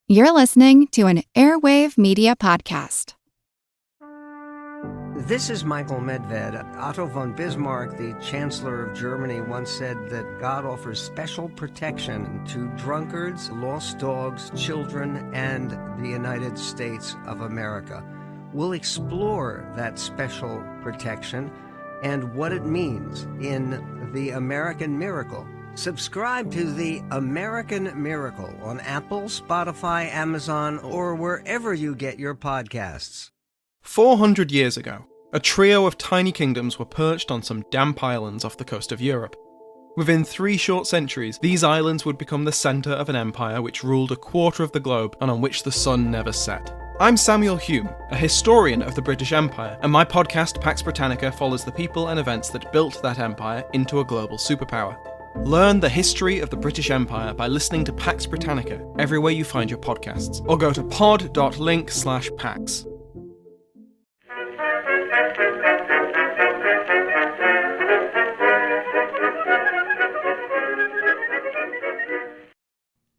You're listening to an Airwave Media podcast. This is Michael Medved. Otto von Bismarck, the Chancellor of Germany, once said that God offers special protection to drunkards, lost dogs, children, and the United States of America. We'll explore that special protection and what it means in The American Miracle. Subscribe to The American Miracle on Apple, Spotify, Amazon, or wherever you get your podcasts. 400 years ago, a trio of tiny kingdoms were perched on some damp islands off the coast of Europe. Within 3 short centuries, these islands would become the centre of an empire which ruled a quarter of the globe and on which the sun never set. I'm Samuel Hume, a historian of the British Empire, and my podcast Pax Britannica follows the people and events that built that empire into a global superpower. Learn the history of the British Empire by listening to Pax Britannica everywhere you find your podcasts, or go to pod.link/pax.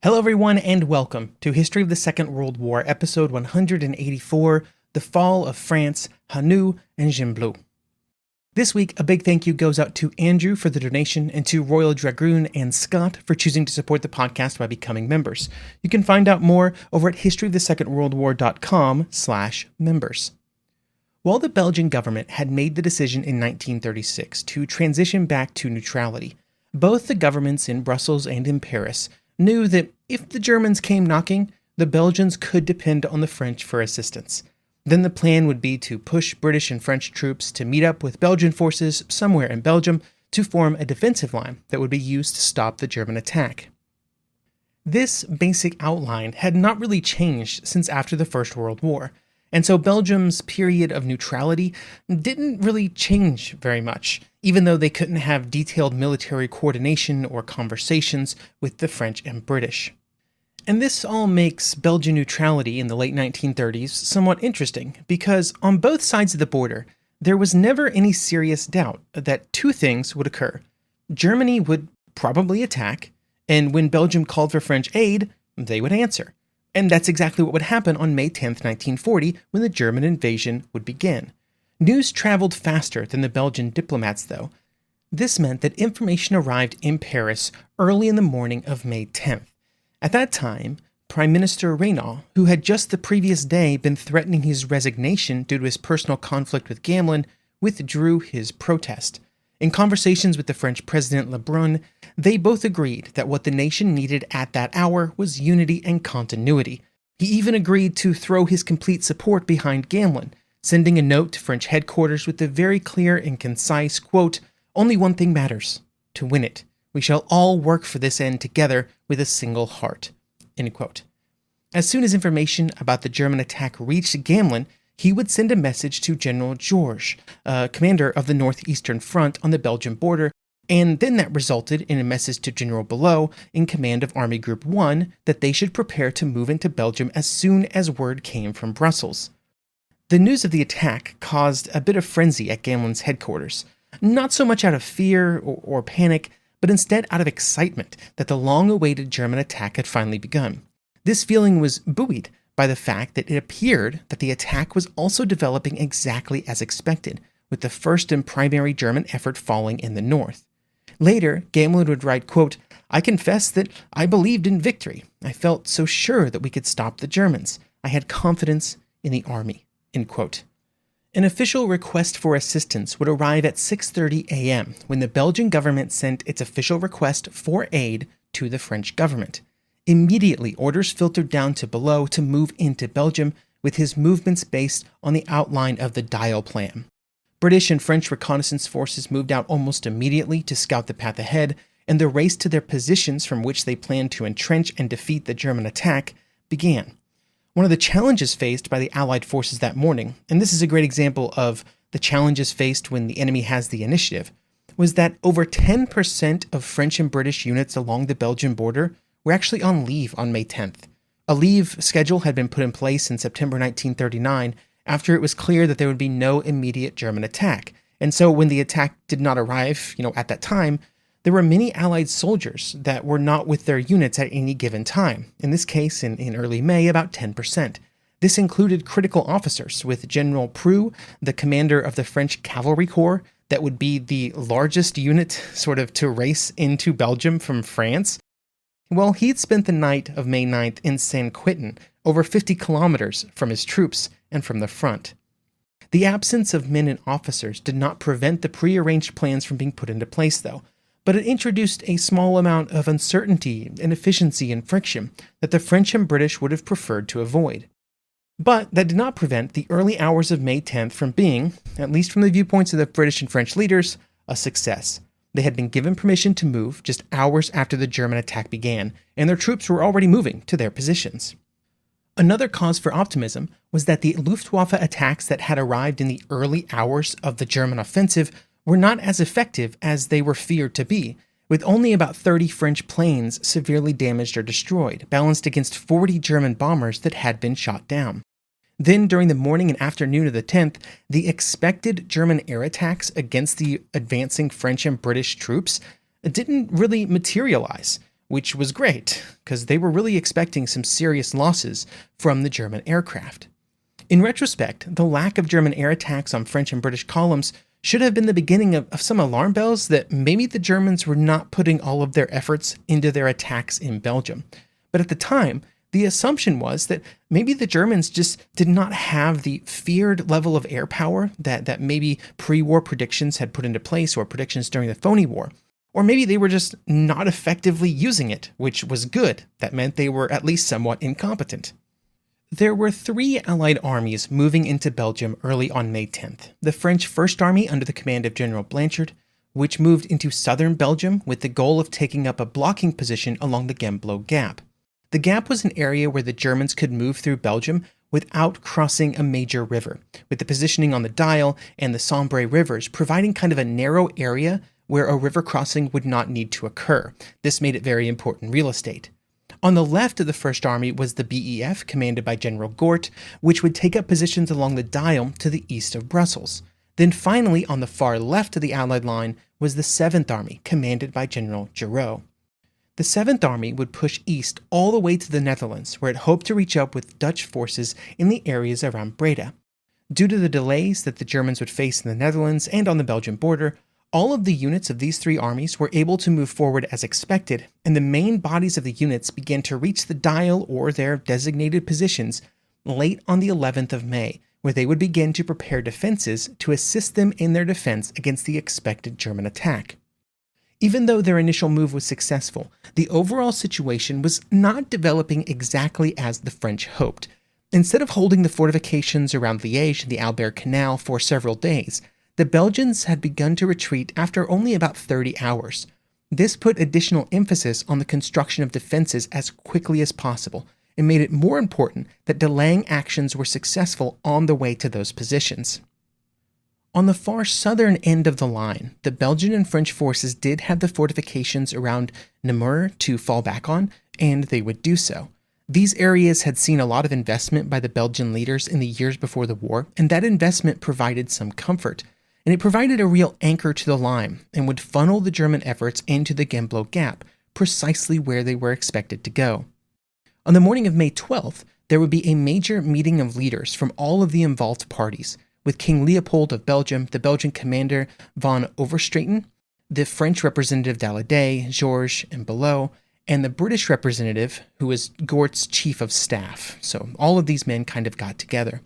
Hello everyone and welcome to History of the Second World War, episode 184, The Fall of France, Hannut and Gembloux. This week, a big thank you goes out to Andrew for the donation and to Royal Dragoon and Scott for choosing to support the podcast by becoming members. You can find out more over at historyofthesecondworldwar.com/members. While the Belgian government had made the decision in 1936 to transition back to neutrality, both the governments in Brussels and in Paris knew that if the Germans came knocking, the Belgians could depend on the French for assistance. Then the plan would be to push British and French troops to meet up with Belgian forces somewhere in Belgium to form a defensive line that would be used to stop the German attack. This basic outline had not really changed since after the First World War, and so Belgium's period of neutrality didn't really change very much, even though they couldn't have detailed military coordination or conversations with the French and British. And this all makes Belgian neutrality in the late 1930s somewhat interesting, because on both sides of the border, there was never any serious doubt that 2 things would occur. Germany would probably attack, and when Belgium called for French aid, they would answer. And that's exactly what would happen on May 10th, 1940, when the German invasion would begin. News traveled faster than the Belgian diplomats, though. This meant that information arrived in Paris early in the morning of May 10th. At that time, Prime Minister Reynaud, who had just the previous day been threatening his resignation due to his personal conflict with Gembloux, withdrew his protest. In conversations with the French President Lebrun, they both agreed that what the nation needed at that hour was unity and continuity. He even agreed to throw his complete support behind Gembloux, sending a note to French headquarters with the very clear and concise quote, "Only one thing matters, to win it. We shall all work for this end together with a single heart." End quote. As soon as information about the German attack reached Gembloux, he would send a message to General Georges, commander of the Northeastern Front on the Belgian border, and then that resulted in a message to General Belot in command of Army Group 1 that they should prepare to move into Belgium as soon as word came from Brussels. The news of the attack caused a bit of frenzy at Gembloux's headquarters, not so much out of fear or panic, but instead out of excitement that the long-awaited German attack had finally begun. This feeling was buoyed by the fact that it appeared that the attack was also developing exactly as expected, with the first and primary German effort falling in the north. Later, Gembloux would write, quote, "I confess that I believed in victory. I felt so sure that we could stop the Germans. I had confidence in the army." End quote. An official request for assistance would arrive at 6:30 a.m. when the Belgian government sent its official request for aid to the French government. Immediately, orders filtered down to Belot to move into Belgium, with his movements based on the outline of the Dial Plan. British and French reconnaissance forces moved out almost immediately to scout the path ahead, and the race to their positions from which they planned to entrench and defeat the German attack began. One of the challenges faced by the Allied forces that morning, and this is a great example of the challenges faced when the enemy has the initiative, was that over 10% of French and British units along the Belgian border were actually on leave on May 10th. A leave schedule had been put in place in September 1939 after it was clear that there would be no immediate German attack. And so when the attack did not arrive, at that time, There were many Allied soldiers that were not with their units at any given time, in this case in early May about 10%. This included critical officers, with General Preux, the commander of the French Cavalry Corps, that would be the largest unit sort of to race into Belgium from France. Well, he'd spent the night of May 9th in Saint-Quentin, over 50 kilometers from his troops and from the front. The absence of men and officers did not prevent the prearranged plans from being put into place, though, but it introduced a small amount of uncertainty, inefficiency, and friction that the French and British would have preferred to avoid. But that did not prevent the early hours of May 10th from being, at least from the viewpoints of the British and French leaders, a success. They had been given permission to move just hours after the German attack began, and their troops were already moving to their positions. Another cause for optimism was that the Luftwaffe attacks that had arrived in the early hours of the German offensive were not as effective as they were feared to be, with only about 30 French planes severely damaged or destroyed, balanced against 40 German bombers that had been shot down. Then, during the morning and afternoon of the 10th, the expected German air attacks against the advancing French and British troops didn't really materialize, which was great, because they were really expecting some serious losses from the German aircraft. In retrospect, the lack of German air attacks on French and British columns should have been the beginning of some alarm bells that maybe the Germans were not putting all of their efforts into their attacks in Belgium. But at the time, the assumption was that maybe the Germans just did not have the feared level of air power that maybe pre-war predictions had put into place, or predictions during the phony war. Or maybe they were just not effectively using it, which was good. That meant they were at least somewhat incompetent. There were 3 Allied armies moving into Belgium early on May 10th. The French First Army under the command of General Blanchard, which moved into southern Belgium with the goal of taking up a blocking position along the Gembloux Gap. The gap was an area where the Germans could move through Belgium without crossing a major river, with the positioning on the Dial and the Sambre rivers providing kind of a narrow area where a river crossing would not need to occur. This made it very important real estate. On the left of the First Army was the BEF, commanded by General Gort, which would take up positions along the Dial to the east of Brussels. Then finally, on the far left of the Allied line was the 7th Army, commanded by General Giraud. The 7th Army would push east all the way to the Netherlands, where it hoped to reach up with Dutch forces in the areas around Breda. Due to the delays that the Germans would face in the Netherlands and on the Belgian border, all of the units of these 3 armies were able to move forward as expected, and the main bodies of the units began to reach the Dial or their designated positions late on the 11th of May, where they would begin to prepare defenses to assist them in their defense against the expected German attack. Even though their initial move was successful, the overall situation was not developing exactly as the French hoped. Instead of holding the fortifications around Liège and the Albert Canal for several days, the Belgians had begun to retreat after only about 30 hours. This put additional emphasis on the construction of defenses as quickly as possible, and made it more important that delaying actions were successful on the way to those positions. On the far southern end of the line, the Belgian and French forces did have the fortifications around Namur to fall back on, and they would do so. These areas had seen a lot of investment by the Belgian leaders in the years before the war, and that investment provided some comfort, and it provided a real anchor to the line and would funnel the German efforts into the Gembloux Gap, precisely where they were expected to go. On the morning of May 12th, there would be a major meeting of leaders from all of the involved parties, with King Leopold of Belgium, the Belgian commander von Overstraeten, the French representative Daladier, Georges, and Below, and the British representative, who was Gort's chief of staff. So all of these men kind of got together.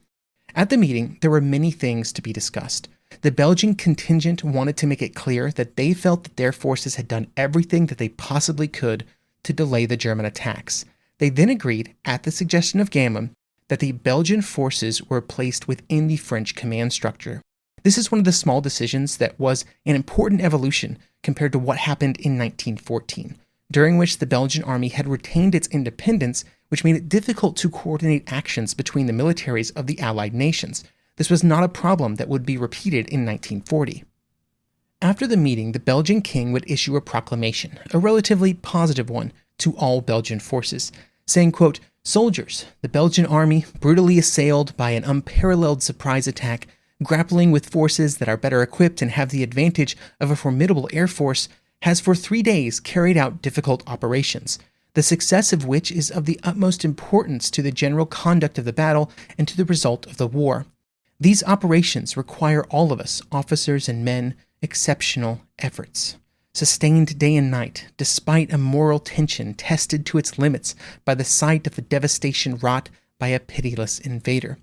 At the meeting, there were many things to be discussed. The Belgian contingent wanted to make it clear that they felt that their forces had done everything that they possibly could to delay the German attacks. They then agreed, at the suggestion of Gambloux, that the Belgian forces were placed within the French command structure. This is one of the small decisions that was an important evolution compared to what happened in 1914, during which the Belgian army had retained its independence, which made it difficult to coordinate actions between the militaries of the Allied nations. This was not a problem that would be repeated in 1940. After the meeting, the Belgian king would issue a proclamation, a relatively positive one, to all Belgian forces, saying, quote, "Soldiers, the Belgian army, brutally assailed by an unparalleled surprise attack, grappling with forces that are better equipped and have the advantage of a formidable air force, has for 3 days carried out difficult operations, the success of which is of the utmost importance to the general conduct of the battle and to the result of the war. These operations require all of us, officers and men, exceptional efforts, sustained day and night, despite a moral tension tested to its limits by the sight of the devastation wrought by a pitiless invader.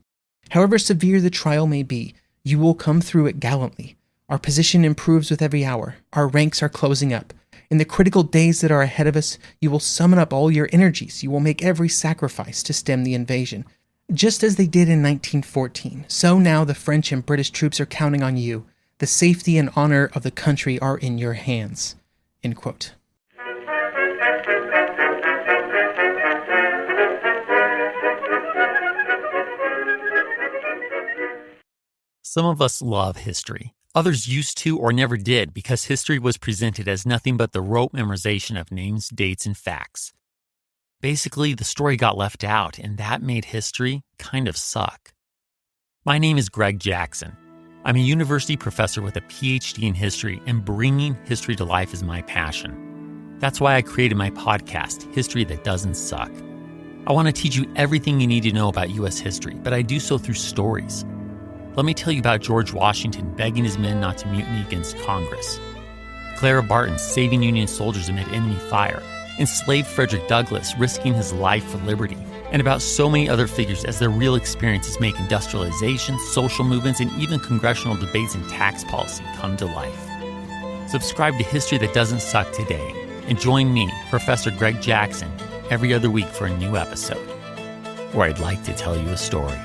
However severe the trial may be, you will come through it gallantly. Our position improves with every hour. Our ranks are closing up. In the critical days that are ahead of us, you will summon up all your energies. You will make every sacrifice to stem the invasion. Just as they did in 1914, so now the French and British troops are counting on you. The safety and honor of the country are in your hands." End quote. Some of us love history. Others used to or never did because history was presented as nothing but the rote memorization of names, dates, and facts. Basically, the story got left out, and that made history kind of suck. My name is Greg Jackson. I'm a university professor with a PhD in history, and bringing history to life is my passion. That's why I created my podcast, History That Doesn't Suck. I want to teach you everything you need to know about U.S. history, but I do so through stories. Let me tell you about George Washington begging his men not to mutiny against Congress, Clara Barton saving Union soldiers amid enemy fire, enslaved Frederick Douglass risking his life for liberty, and about so many other figures as their real experiences make industrialization, social movements, and even congressional debates and tax policy come to life. Subscribe to History That Doesn't Suck today, and join me, Professor Greg Jackson, every other week for a new episode, where I'd like to tell you a story.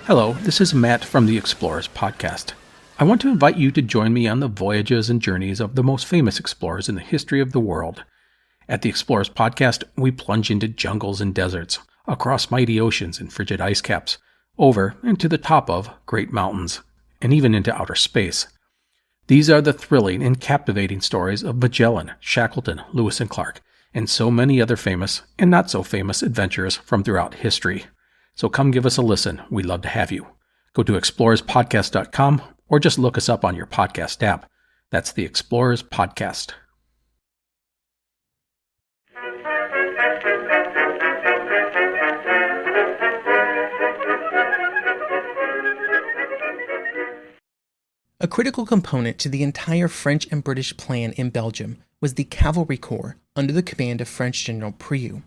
Hello, this is Matt from the Explorers Podcast. I want to invite you to join me on the voyages and journeys of the most famous explorers in the history of the world. At the Explorers Podcast, we plunge into jungles and deserts, across mighty oceans and frigid ice caps, over and to the top of great mountains, and even into outer space. These are the thrilling and captivating stories of Magellan, Shackleton, Lewis and Clark, and so many other famous and not so famous adventurers from throughout history. So come give us a listen. We'd love to have you. Go to explorerspodcast.com or just look us up on your podcast app. That's the Explorers Podcast. A critical component to the entire French and British plan in Belgium was the Cavalry Corps under the command of French General Priou.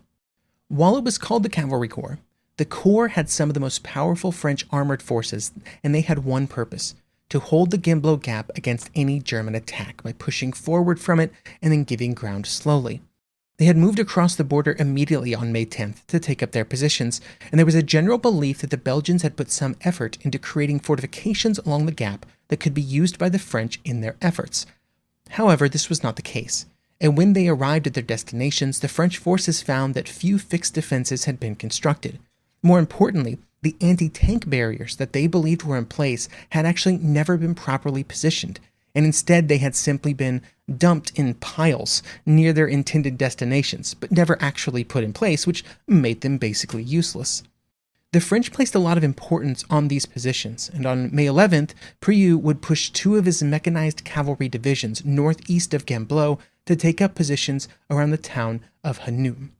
While it was called the Cavalry Corps, the Corps had some of the most powerful French armored forces, and they had one purpose: to hold the Gembloux Gap against any German attack by pushing forward from it and then giving ground slowly. They had moved across the border immediately on May 10th to take up their positions, and there was a general belief that the Belgians had put some effort into creating fortifications along the gap that could be used by the French in their efforts. However, this was not the case, and when they arrived at their destinations, the French forces found that few fixed defenses had been constructed. More importantly, the anti-tank barriers that they believed were in place had actually never been properly positioned, and instead they had simply been dumped in piles near their intended destinations, but never actually put in place, which made them basically useless. The French placed a lot of importance on these positions, and on May 11th, Priou would push 2 of his mechanized cavalry divisions northeast of Gembloux to take up positions around the town of Hannut.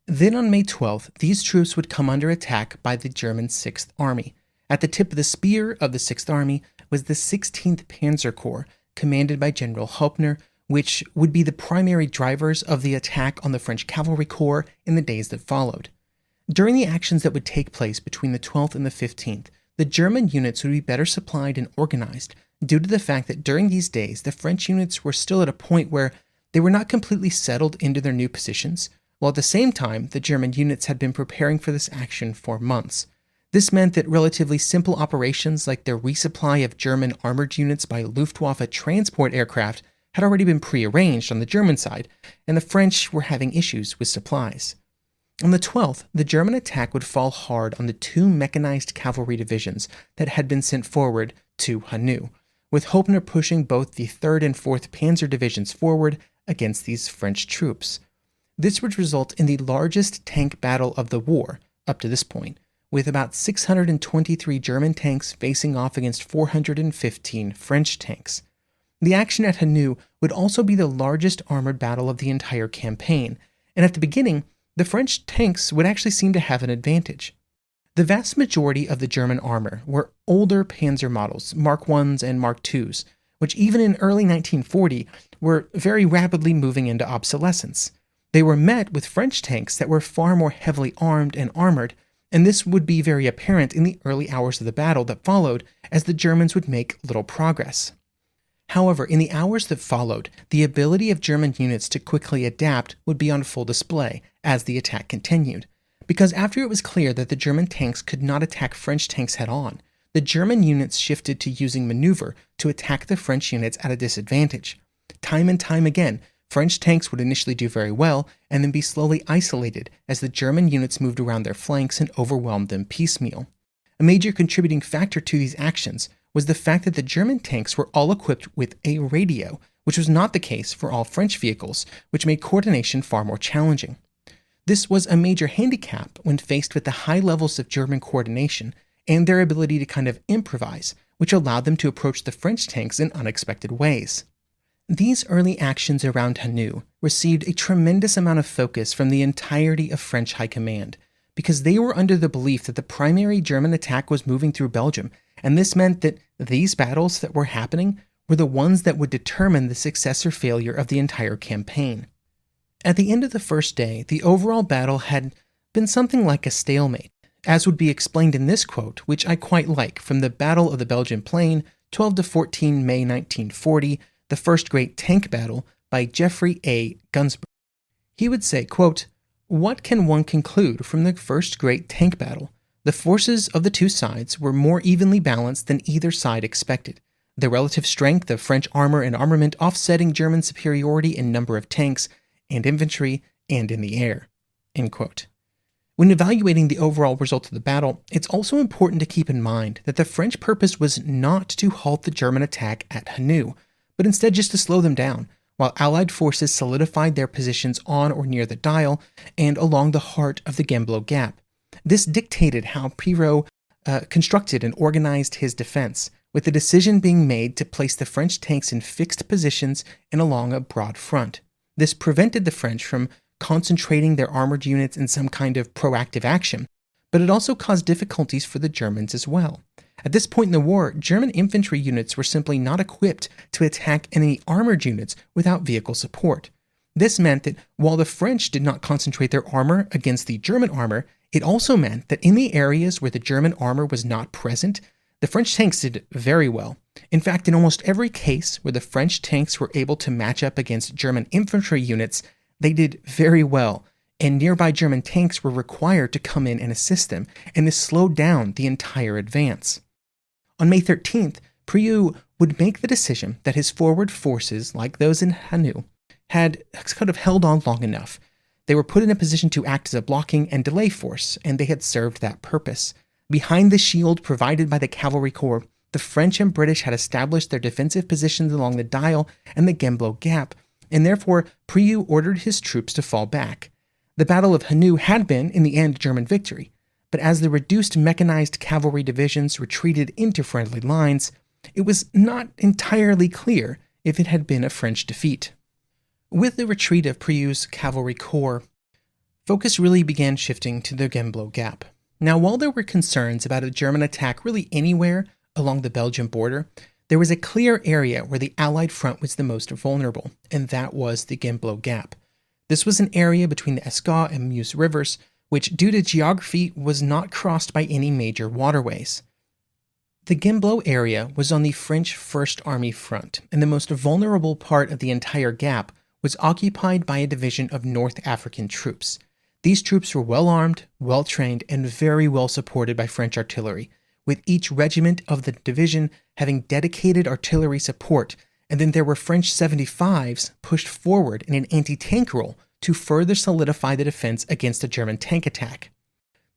Then on May 12th, these troops would come under attack by the German 6th Army. At the tip of the spear of the 6th Army was the 16th Panzer Corps, commanded by General Hauptner, which would be the primary drivers of the attack on the French Cavalry Corps in the days that followed. During the actions that would take place between the 12th and the 15th, the German units would be better supplied and organized due to the fact that during these days, the French units were still at a point where they were not completely settled into their new positions, while at the same time, the German units had been preparing for this action for months. This meant that relatively simple operations like the resupply of German armored units by Luftwaffe transport aircraft had already been prearranged on the German side, and the French were having issues with supplies. On the 12th, the German attack would fall hard on the 2 mechanized cavalry divisions that had been sent forward to Hannut, with Hauptner pushing both the 3rd and 4th Panzer divisions forward against these French troops. This would result in the largest tank battle of the war up to this point, with about 623 German tanks facing off against 415 French tanks. The action at Hannut would also be the largest armored battle of the entire campaign, and at the beginning, the French tanks would actually seem to have an advantage. The vast majority of the German armor were older Panzer models, Mark I's and Mark II's, which even in early 1940 were very rapidly moving into obsolescence. They were met with French tanks that were far more heavily armed and armored, and this would be very apparent in the early hours of the battle that followed as the Germans would make little progress. However, in the hours that followed, the ability of German units to quickly adapt would be on full display as the attack continued, because after it was clear that the German tanks could not attack French tanks head-on, the German units shifted to using maneuver to attack the French units at a disadvantage. Time and time again, French tanks would initially do very well and then be slowly isolated as the German units moved around their flanks and overwhelmed them piecemeal. A major contributing factor to these actions was the fact that the German tanks were all equipped with a radio, which was not the case for all French vehicles, which made coordination far more challenging. This was a major handicap when faced with the high levels of German coordination and their ability to kind of improvise, which allowed them to approach the French tanks in unexpected ways. These early actions around Hannut received a tremendous amount of focus from the entirety of French high command, because they were under the belief that the primary German attack was moving through Belgium, and this meant that these battles that were happening were the ones that would determine the success or failure of the entire campaign. At the end of the first day, the overall battle had been something like a stalemate, as would be explained in this quote, which I quite like, from the Battle of the Belgian Plain, 12-14 May 1940, the first great tank battle, by Geoffrey A. Gunsborough. He would say, quote, "What can one conclude from the first great tank battle? The forces of the two sides were more evenly balanced than either side expected, the relative strength of French armor and armament offsetting German superiority in number of tanks and infantry and in the air." End quote. When evaluating the overall result of the battle, it's also important to keep in mind that the French purpose was not to halt the German attack at Hannut, but instead just to slow them down, while Allied forces solidified their positions on or near the Dial and along the heart of the Gembloux Gap. This dictated how Pirot constructed and organized his defense, with the decision being made to place the French tanks in fixed positions and along a broad front. This prevented the French from concentrating their armored units in some kind of proactive action, but it also caused difficulties for the Germans as well. At this point in the war, German infantry units were simply not equipped to attack enemy armored units without vehicle support. This meant that while the French did not concentrate their armor against the German armor, it also meant that in the areas where the German armor was not present, the French tanks did very well. In fact, in almost every case where the French tanks were able to match up against German infantry units, they did very well, and nearby German tanks were required to come in and assist them, and this slowed down the entire advance. On May 13th, Pirot would make the decision that his forward forces, like those in Hannut, had kind of held on long enough. They were put in a position to act as a blocking and delay force, and they had served that purpose. Behind the shield provided by the cavalry corps, the French and British had established their defensive positions along the Dial and the Gembloux Gap, and therefore Pirot ordered his troops to fall back. The Battle of Hannut had been, in the end, German victory, but as the reduced mechanized cavalry divisions retreated into friendly lines, it was not entirely clear if it had been a French defeat. With the retreat of Pirot's cavalry corps, focus really began shifting to the Gembloux Gap. Now, while there were concerns about a German attack really anywhere along the Belgian border, there was a clear area where the Allied front was the most vulnerable, and that was the Gembloux Gap. This was an area between the Escaut and Meuse rivers, which, due to geography, was not crossed by any major waterways. The Gembloux area was on the French First Army front, and the most vulnerable part of the entire gap was occupied by a division of North African troops. These troops were well armed, well trained, and very well supported by French artillery, with each regiment of the division having dedicated artillery support, and then there were French 75s pushed forward in an anti-tank role to further solidify the defense against a German tank attack.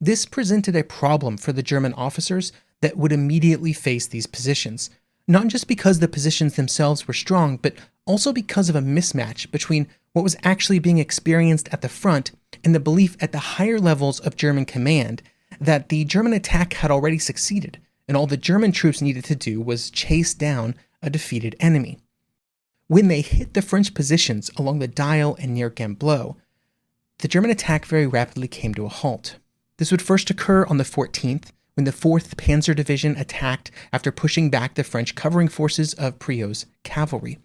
This presented a problem for the German officers that would immediately face these positions, not just because the positions themselves were strong, but also because of a mismatch between what was actually being experienced at the front and the belief at the higher levels of German command that the German attack had already succeeded, and all the German troops needed to do was chase down a defeated enemy. When they hit the French positions along the Dial and near Gembloux, the German attack very rapidly came to a halt. This would first occur on the 14th, when the 4th Panzer Division attacked after pushing back the French covering forces of Priaulx's cavalry.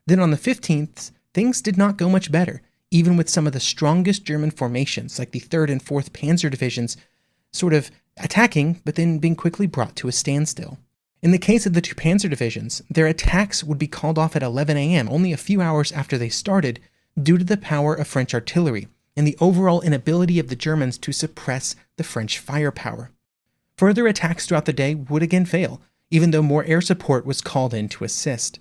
Then on the 15th, things did not go much better, even with some of the strongest German formations, like the 3rd and 4th Panzer Divisions, sort of attacking, but then being quickly brought to a standstill. In the case of the 2 Panzer Divisions, their attacks would be called off at 11 a.m., only a few hours after they started, due to the power of French artillery and the overall inability of the Germans to suppress the French firepower. Further attacks throughout the day would again fail, even though more air support was called in to assist.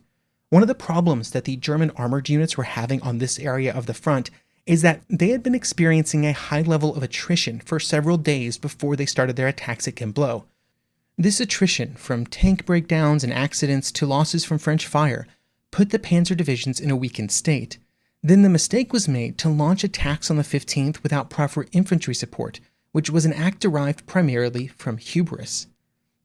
One of the problems that the German armored units were having on this area of the front is that they had been experiencing a high level of attrition for several days before they started their attacks at Gembloux. This attrition, from tank breakdowns and accidents to losses from French fire, put the Panzer divisions in a weakened state. Then the mistake was made to launch attacks on the 15th without proper infantry support, which was an act derived primarily from hubris.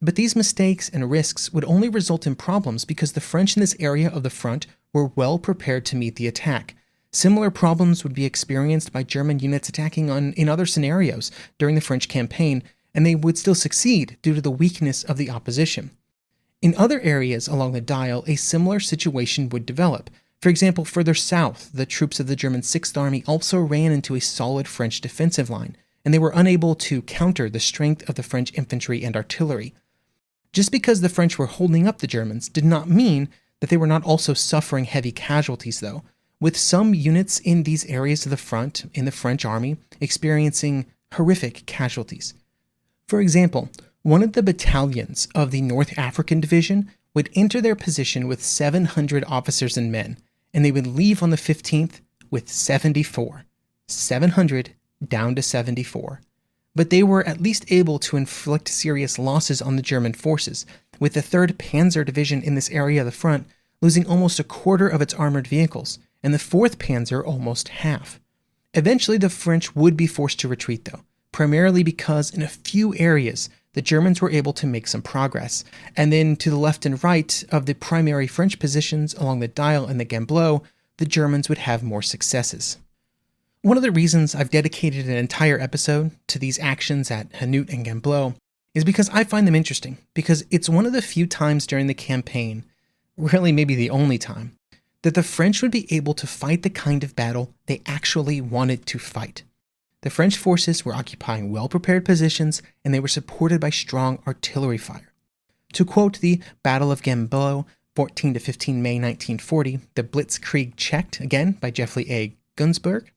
But these mistakes and risks would only result in problems because the French in this area of the front were well prepared to meet the attack. Similar problems would be experienced by German units attacking in other scenarios during the French campaign, and they would still succeed due to the weakness of the opposition. In other areas along the Dial, a similar situation would develop. For example, further south, the troops of the German 6th Army also ran into a solid French defensive line, and they were unable to counter the strength of the French infantry and artillery. Just because the French were holding up the Germans did not mean that they were not also suffering heavy casualties, though, with some units in these areas of the front in the French army experiencing horrific casualties. For example, one of the battalions of the North African Division would enter their position with 700 officers and men, and they would leave on the 15th with 74. 700 down to 74. But they were at least able to inflict serious losses on the German forces, with the 3rd Panzer Division in this area of the front losing almost a quarter of its armored vehicles, and the 4th Panzer almost half. Eventually, the French would be forced to retreat, though, primarily because in a few areas, the Germans were able to make some progress, and then to the left and right of the primary French positions along the Dial and the Gembloux, the Germans would have more successes. One of the reasons I've dedicated an entire episode to these actions at Hannut and Gembloux is because I find them interesting, because it's one of the few times during the campaign, really maybe the only time, that the French would be able to fight the kind of battle they actually wanted to fight. The French forces were occupying well-prepared positions, and they were supported by strong artillery fire. To quote the Battle of Gembloux, 14 to 15 May 1940, the Blitzkrieg checked, again by Jeffrey A. Gunsberg,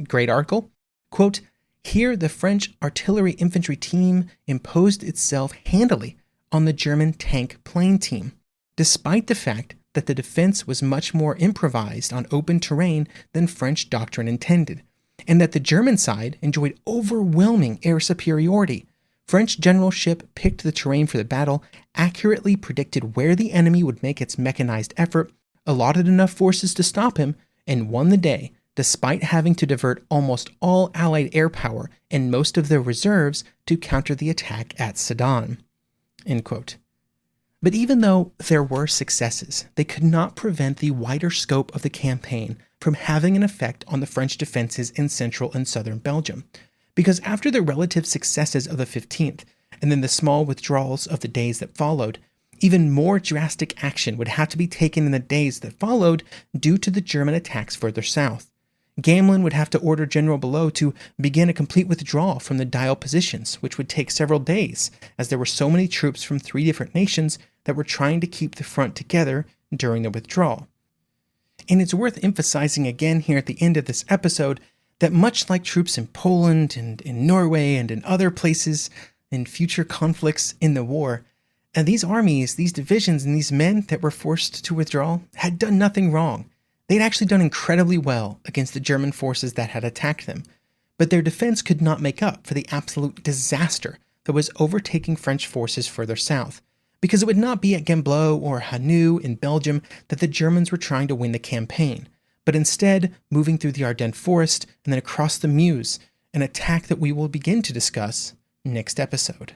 great article, quote, "Here the French artillery infantry team imposed itself handily on the German tank plane team, despite the fact that the defense was much more improvised on open terrain than French doctrine intended, and that the German side enjoyed overwhelming air superiority. French generalship picked the terrain for the battle, accurately predicted where the enemy would make its mechanized effort, allotted enough forces to stop him, and won the day, despite having to divert almost all Allied air power and most of their reserves to counter the attack at Sedan." End quote. But even though there were successes, they could not prevent the wider scope of the campaign from having an effect on the French defenses in central and southern Belgium. Because after the relative successes of the 15th, and then the small withdrawals of the days that followed, even more drastic action would have to be taken in the days that followed due to the German attacks further south. Gembloux would have to order General Belot to begin a complete withdrawal from the Dial positions, which would take several days, as there were so many troops from 3 different nations that were trying to keep the front together during the withdrawal. And it's worth emphasizing again here at the end of this episode that much like troops in Poland and in Norway and in other places in future conflicts in the war, these armies, these divisions, and these men that were forced to withdraw had done nothing wrong. They'd actually done incredibly well against the German forces that had attacked them, but their defense could not make up for the absolute disaster that was overtaking French forces further south, because it would not be at Gembloux or Hannut in Belgium that the Germans were trying to win the campaign, but instead moving through the Ardennes forest and then across the Meuse, an attack that we will begin to discuss next episode.